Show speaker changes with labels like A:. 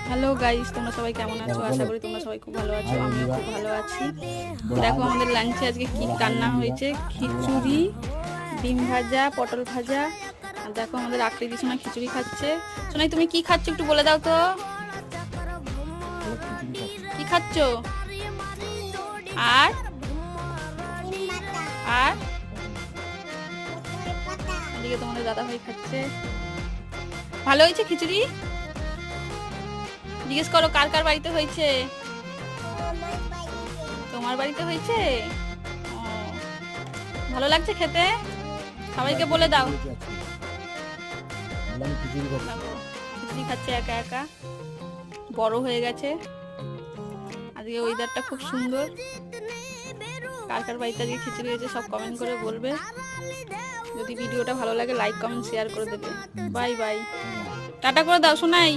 A: Hello guys, তোমরা সবাই কেমন আছো? আশা করি তোমরা সবাই খুব ভালো আছো। আমিও খুব ভালো আছি। দেখো আমাদের লাঞ্চে আজকে কি রান্না হয়েছে। খিচুড়ি, ডিম ভাজা, পটল ভাজা। আর দেখো আমাদের আকৃতি সোনা খিচুড়ি খাচ্ছে। সোনাই তুমি কি খাচ্ছ একটু বলে দাও তো। কি খাচ্ছ? আর আর এদিকে তোমাদের দাদা ভাই খাচ্ছে। ভালো হয়েছে খিচুড়ি? জিজ্ঞেস করো কার কার বাড়িতে হয়েছে। তোমার বাড়িতে হয়েছে? ও, ভালো লাগছে খেতে? সবাইকে বলে দাও। খিচুড়ি খাচ্ছে একা একা, বড় হয়ে গেছে। আজকে ওয়েদারটা খুব সুন্দর। কার কার বাড়িতে আজকে খিচুড়ি হয়েছে সব কমেন্ট করে বলবে। যদি ভিডিওটা ভালো লাগে লাইক কমেন্ট শেয়ার করে দেবে। বাই বাই, টাটা করে দাও সোনাই।